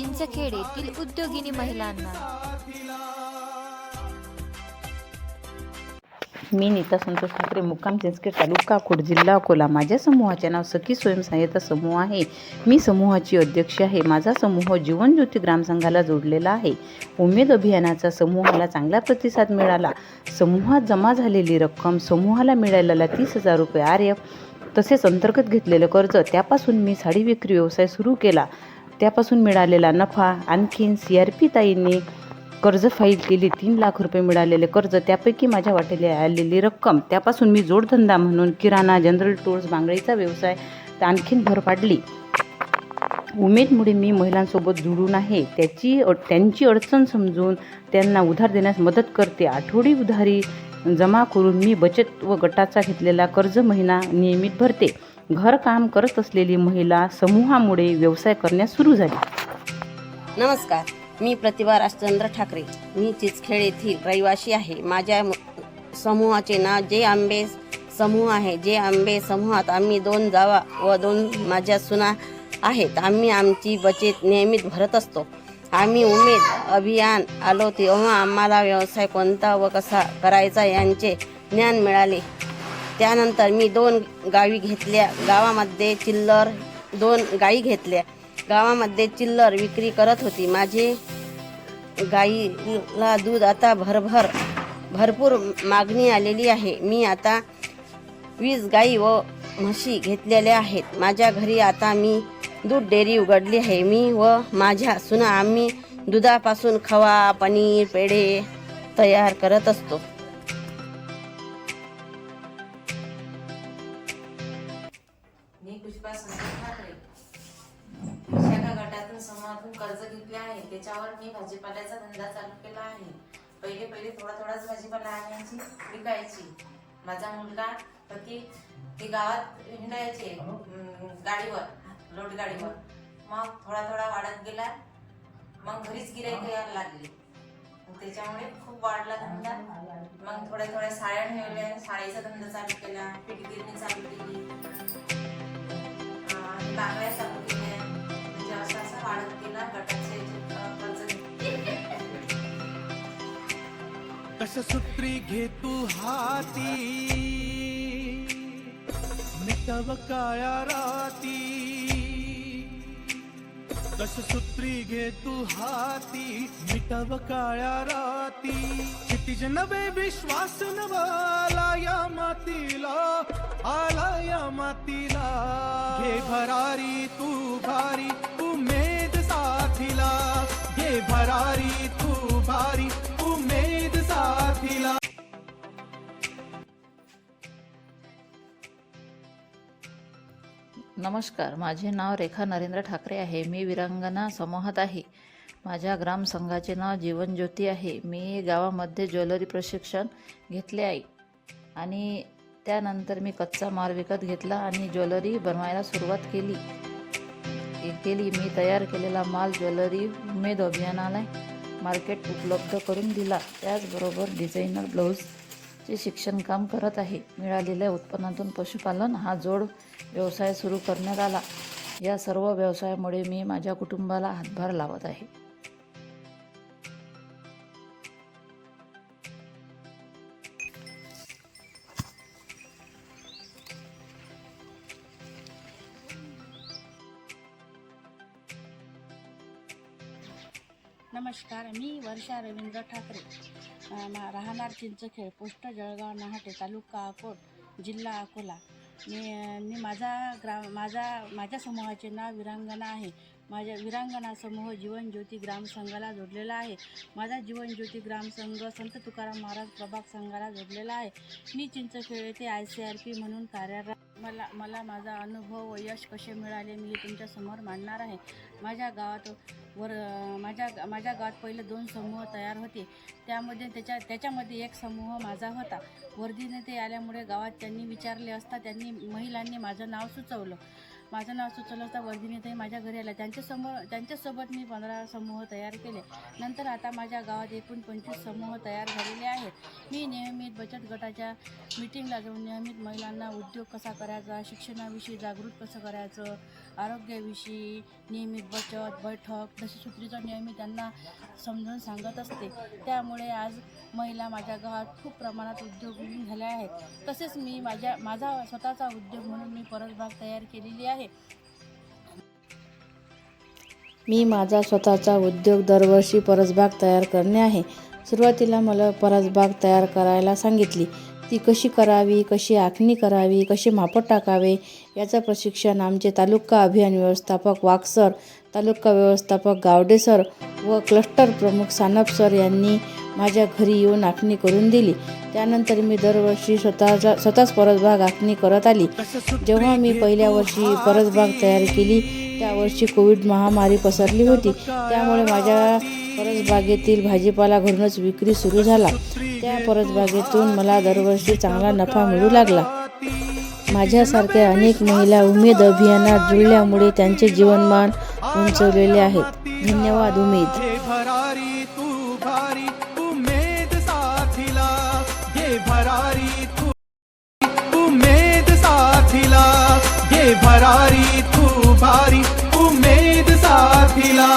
चिंचखेड येथील उद्योगिनी महिलांना। मी नीता संतोष ठाकरे, मुक्काम चिंचखेड, तालुका अकोट, जिल्हा अकोला। माझ्या समूहाचे नाव सखी स्वयंसहाय्यता समूह आहे। मी समूहाची अध्यक्ष आहे। माझा समूह जीवन ज्योती ग्रामसंघाला जोडलेला आहे। उमेद अभियानाचा समूहाला चांगला प्रतिसाद मिळाला। समूहात जमा झालेली रक्कम, समूहाला मिळालेला 30,000 रुपये आर्य तसेच अंतर्गत घेतलेलं कर्ज, त्यापासून मी साडी विक्री व्यवसाय सुरू केला। त्यापासून मिळालेला नफा, आणखीन CRP ताईंनी कर्ज फाईल केली, 3 लाख रुपये मिळालेले कर्ज, त्यापैकी माझ्या वाटेला आलेली रक्कम, त्यापासून मी जोडधंदा म्हणून किराणा, जनरल स्टोर्स, बांगडीचा व्यवसाय आणखीन भर पाडली। उमेदमुळे मी महिलांसोबत जुळून आहे। त्यांची अडचण समजून त्यांना उधार देण्यास मदत करते। आठवडी उधारी जमा करून मी बचत व गटाचा घेतलेला कर्ज महिना नियमित भरते। घरकाम करत असलेली महिला समूहामुळे व्यवसाय करण्यास सुरू झाली। नमस्कार, मी प्रतिभा राजचंद्र ठाकरे। मी चिंचखेड येथील रहिवासी आहे। माझ्या समूहाचे नाव जे आंबे समूह आहे। जे आंबे समूहात आम्ही 2 जावा व 2 माझ्या सुना आहेत। आम्ही आमची बचत नियमित भरत असतो। आम्ही उमेद अभियान आलो तेव्हा आम्हाला व्यवसाय कोणता व कसा करायचा यांचे ज्ञान मिळाले। त्यानंतर मी 2 गावी घेतल्या। गावामध्ये चिल्लर 2 गायी घेतल्या। गावामध्ये चिल्लर विक्री करत होती। माझे गाईला दूध आता भरपूर मागणी आलेली आहे। मी आता 20 गाई व म्हशी घेतलेल्या आहेत। माझ्या घरी आता मी दूध डेअरी उघडली आहे। मी व माझ्या सुना आम्ही दुधापासून खवा, पनीर, पेढे तयार करत असतो। मी पुष्पा संतोष ठाकरे, शाखा गटातून समूहातून कर्ज घेतले आहे। त्याच्यावर मी भाजीपाल्याचा धंदा चालू केला आहे। पहिले थोडाच भाजीपाला आणायची, विकायची। माझा मुलगा पती ते गावात हिंडायचे गाडीवर, लोट गाडीवर। मग थोडा वाढत गेला। मग घरीच गिऱ्हाईक यायला लागली। त्याच्यामुळे खूप वाढला धंदा। मग थोड्या साड्या ठेवल्या, साडीचा धंदा चालू केला, पिठगिरणी चालू केली, बांगड्या चालू केल्या। म्हणजे असं वाढत गेला। गटाचे कर्ज कशसूत्री घे तू हाती, मिटव काळ्या राती। कशसूत्री घे तू हाती, मिटव काळ्या राती। क्षितिज नवे विश्वास नवा आला या मातीला, आला या मातीला। घे भरारी तू भारी, उमेद साथीला। घे भरारी तू भारी, उमेद साथीला। नमस्कार, माझे नाव रेखा नरेंद्र ठाकरे आहे। मी वीरांगना समूहात आहे। माझ्या ग्रामसंघाचे नाव जीवन ज्योती आहे। मी गावामध्ये ज्वेलरी प्रशिक्षण घेतले आहे आणि त्यानंतर मी कच्चा माल विकत घेतला आणि ज्वेलरी बनवायला सुरुवात केली। मी तयार केलेला माल ज्वेलरी उमेद अभियानाला मार्केट उपलब्ध करून दिला। त्याचबरोबर डिझायनर ब्लाऊजचे शिक्षण काम करत आहे। मिळालेल्या उत्पन्नातून पशुपालन हा जोड व्यवसाय सुरू करण्यात आला। या सर्व व्यवसायामुळे मी माझ्या कुटुंबाला हातभार लावत आहे। नमस्कार, मी वर्षा रवींद्र ठाकरे, राहणार चिंचखेड, पोस्ट जळगाव नाहाटे, तालुका अकोट, जिल्हा अकोला। मी माझ्या समूहाचे नाव वीरांगना आहे। माझ्या वीरांगना समूह जीवन ज्योती ग्रामसंघाला जोडलेला आहे। माझा जीवन ज्योती ग्रामसंघ संत तुकाराम महाराज प्रभाग संघाला जोडलेला आहे। मी चिंचखेड येथे ICRP म्हणून कार्यरत। मला माझा अनुभव व यश कसे मिळाले मी तुमच्या समोर मांडणार आहे। माझ्या गावात पहिले 2 समूह तयार होते। त्याच्यामध्ये एक समूह माझा होता। वर्धीने ते आल्यामुळे गावात त्यांनी विचारले असता त्यांनी महिलांनी माझं नाव सुचवलं। माझं नाव सुचलता वर्धिनीताई माझ्या घरी आल्या. त्यांच्यासोबत मी 15 समूह तयार केले. नंतर आता माझ्या गावात एकूण 25 समूह तयार झालेले आहेत. मी नियमित बचत गटाच्या मीटिंगला जाऊन नियमित महिलांना उद्योग कसा करायचा, शिक्षणाविषयी जागृत कसं करायचं, आरोग्याविषयी नियमित बचत बैठक दशसूत्रीचं नियमित त्यांना समजावून सांगत असते. त्यामुळे आज महिला माझ्या गावात खूप प्रमाणात उद्योगीनी झाल्या आहेत. तसेच मी माझा स्वतःचा उद्योग म्हणून मी परसबाग तयार केलेली आहे. मी माझा स्वतःचा उद्योग दरवर्षी परसबाग तयार करणे आहे. सुरुवातीला मला परसबाग तयार करायला सांगितली. ती कशी करावी, कशी आखणी करावी, कसे मापट टाकावे याचं प्रशिक्षण आमचे तालुका अभियान व्यवस्थापक वाकसर, तालुका व्यवस्थापक गावडे सर व क्लस्टर प्रमुख सानप सर यांनी माझ्या घरी येऊन आखणी करून दिली. त्यानंतर मी दरवर्षी स्वतःच परसबाग आखणी करत आली. जेव्हा मी पहिल्या वर्षी परसबाग तयार केली त्या वर्षी कोविड महामारी पसरली होती. त्यामुळे माझ्या परसबागेतील भाजीपाला घरूनच विक्री सुरू झाला. त्या परसबागेतून मला दरवर्षी चांगला नफा मिळू लागला. माझ्यासारख्या अनेक महिला उमेद अभियानात जुळल्यामुळे त्यांचे जीवनमान उंचवलेले आहेत. धन्यवाद. उमेद भरारी तू भारी उमेद साथीला, ये भरारी तू उमेद साथीला, ये भरारी तू भारी उमेद साथीला.